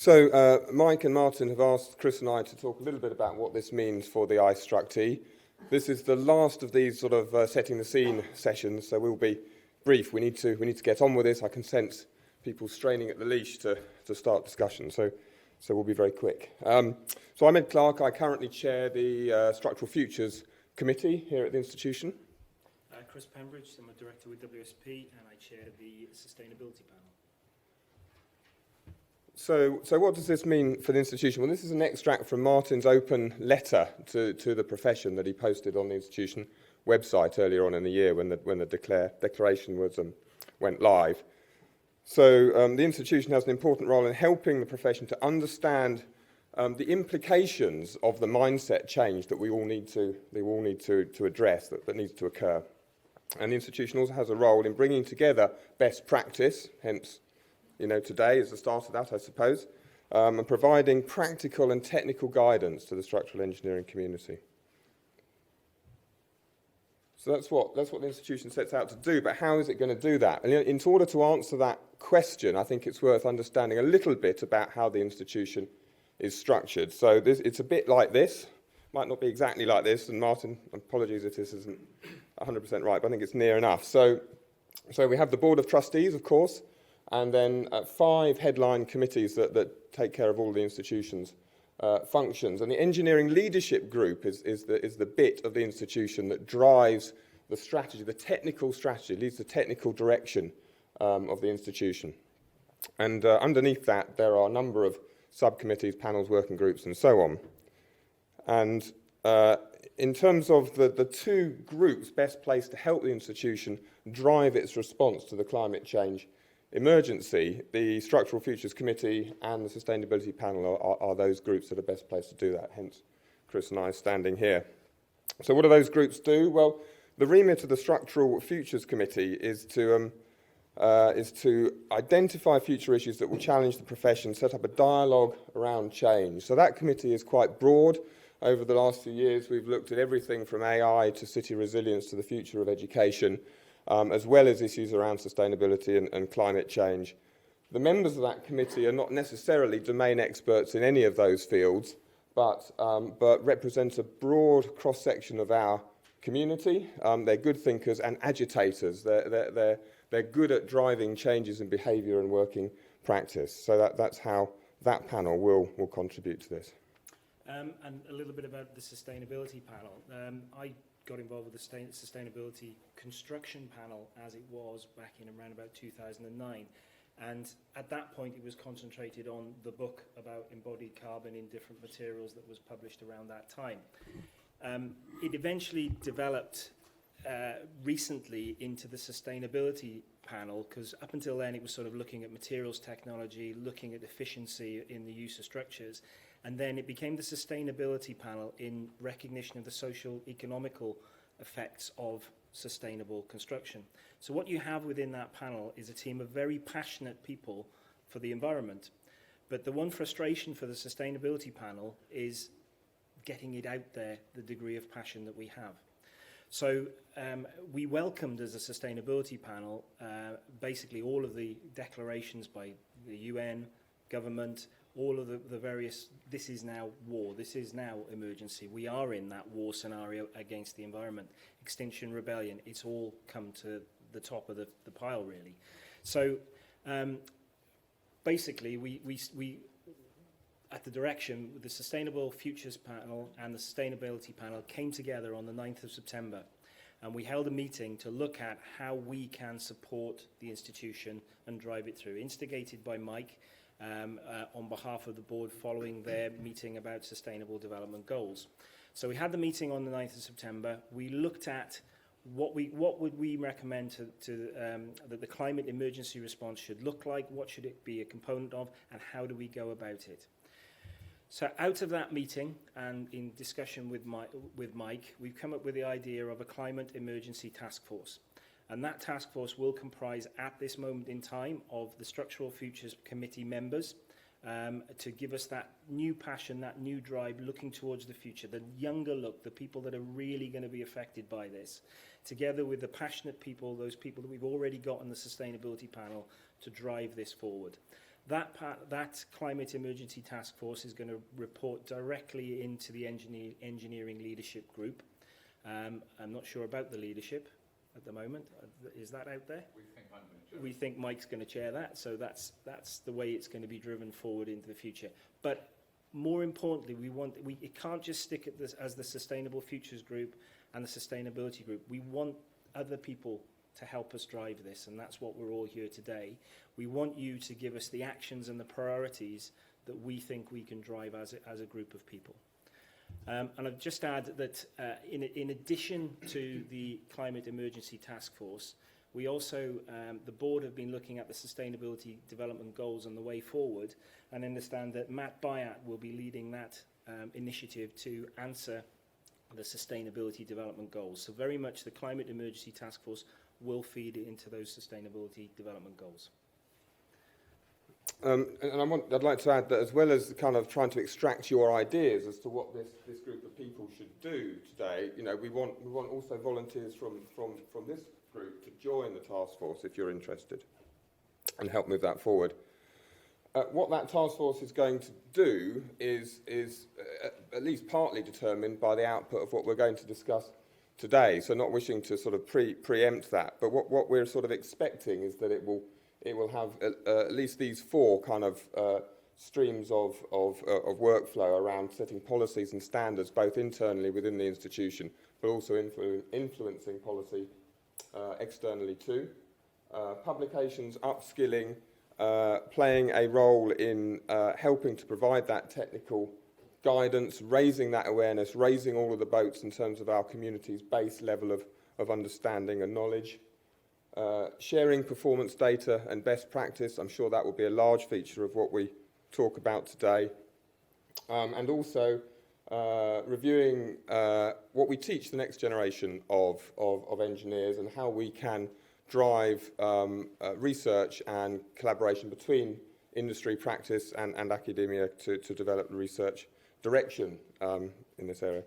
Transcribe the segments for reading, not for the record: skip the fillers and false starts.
Mike and Martin have asked Chris and I to talk a little bit about what this means for the iStruct-E. This is the last of these sort of setting the scene sessions, so we'll be brief. We need to get on with this. I can sense people straining at the leash to start discussion, so we'll be very quick. So I'm Ed Clark. I currently chair the Structural Futures Committee here at the institution. Chris Pembridge, I'm a director with WSP and I chair the Sustainability Panel. So what does this mean for the institution? Well, this is an extract from Martin's open letter to the profession that he posted on the institution website earlier on in the year when the declaration went live. So the institution has an important role in helping the profession to understand the implications of the mindset change that we all need to address, that needs to occur. And the institution also has a role in bringing together best practice, hence, today is the start of that, I suppose, and providing practical and technical guidance to the structural engineering community. So that's what the institution sets out to do, but how is it going to do that? And in order to answer that question, I think it's worth understanding a little bit about how the institution is structured. So it's a bit like this. Might not be exactly like this, and Martin, apologies if this isn't 100% right, but I think it's near enough. So we have the Board of Trustees, of course, and then 5 headline committees that take care of all the institution's functions. And the Engineering Leadership Group is the bit of the institution that drives the strategy, the technical strategy, leads the technical direction of the institution. And underneath that, there are a number of subcommittees, panels, working groups, and so on. And in terms of the 2 groups best placed to help the institution drive its response to the climate change emergency, the Structural Futures Committee and the Sustainability Panel are those groups that are best placed to do that, hence Chris and I standing here. So what do those groups do? Well, the remit of the Structural Futures Committee is to identify future issues that will challenge the profession, set up a dialogue around change. So that committee is quite broad. Over the last few years, we've looked at everything from AI to city resilience to the future of education, as well as issues around sustainability and climate change. The members of that committee are not necessarily domain experts in any of those fields, but represent a broad cross-section of our community. They're good thinkers and agitators. They're good at driving changes in behaviour and working practice. So that's how that panel will contribute to this. And a little bit about the Sustainability Panel. I got involved with the Sustainability Construction Panel as it was back in around about 2009. And at that point, it was concentrated on the book about embodied carbon in different materials that was published around that time. It eventually developed recently into the Sustainability Panel, because up until then, it was sort of looking at materials technology, looking at efficiency in the use of structures. And then it became the Sustainability Panel in recognition of the social economical effects of sustainable construction. So what you have within that panel is a team of very passionate people for the environment. But the one frustration for the Sustainability Panel is getting it out there, the degree of passion that we have. So we welcomed as a Sustainability Panel basically all of the declarations by the UN, government, all of the various, this is now war, this is now emergency. We are in that war scenario against the environment. Extinction Rebellion, it's all come to the top of the pile, really. So basically, we at the direction, the Sustainable Futures Panel and the Sustainability Panel came together on the 9th of September. And we held a meeting to look at how we can support the institution and drive it through, instigated by Mike, on behalf of the board following their meeting about sustainable development goals. So we had the meeting on the 9th of September. We looked at what would we recommend that the climate emergency response should look like, what should it be a component of, and how do we go about it. So out of that meeting and in discussion with Mike, we've come up with the idea of a climate emergency task force. And that task force will comprise, at this moment in time, of the Structural Futures Committee members to give us that new passion, that new drive, looking towards the future, the younger look, the people that are really going to be affected by this, together with the passionate people, those people that we've already got on the Sustainability Panel, to drive this forward. That Climate Emergency Task Force is going to report directly into the Engineering Leadership Group. I'm not sure about the leadership at the moment. Is that out there? We think I'm going to chair. We think Mike's going to chair that, so that's the way it's going to be driven forward into the future. But more importantly, it can't just stick at this as the Sustainable Futures Group and the Sustainability Group. We want other people to help us drive this, and that's what we're all here today. We want you to give us the actions and the priorities that we think we can drive as a group of people. And I'd just add that in addition to the Climate Emergency Task Force, we also, the board have been looking at the Sustainability Development Goals and the way forward, and understand that Matt Bayat will be leading that initiative to answer the Sustainability Development Goals. So very much the Climate Emergency Task Force will feed into those Sustainability Development Goals. And I'd like to add that as well as kind of trying to extract your ideas as to what this group of people should do today, you know, we want also volunteers from this group to join the task force if you're interested and help move that forward. What that task force is going to do is at least partly determined by the output of what we're going to discuss today. So not wishing to sort of preempt that, but what we're sort of expecting is that it will have at least these four kind of streams of workflow around setting policies and standards, both internally within the institution, but also influencing policy externally too. Publications, upskilling, playing a role in helping to provide that technical guidance, raising that awareness, raising all of the boats in terms of our community's base level of understanding and knowledge. Sharing performance data and best practice, I'm sure that will be a large feature of what we talk about today. And also reviewing what we teach the next generation of engineers and how we can drive research and collaboration between industry practice and academia to develop the research direction in this area.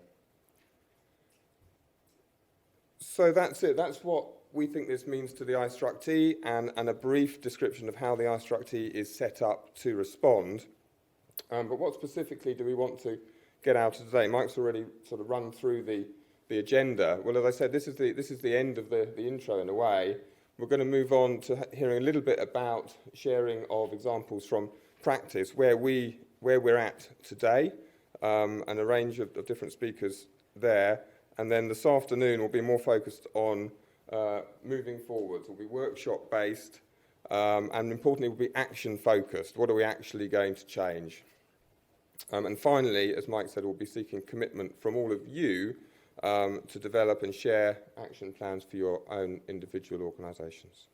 So that's it. That's what we think this means to the iStruct and a brief description of how the iStruct is set up to respond. But what specifically do we want to get out of today? Mike's already sort of run through the agenda. Well, as I said, this is the end of the intro in a way. We're going to move on to hearing a little bit about sharing of examples from practice where we're at today, and a range of different speakers there. And then this afternoon will be more focused on moving forward. It will be workshop based, and importantly will be action focused. What are we actually going to change? And finally, as Mike said, we'll be seeking commitment from all of you to develop and share action plans for your own individual organisations.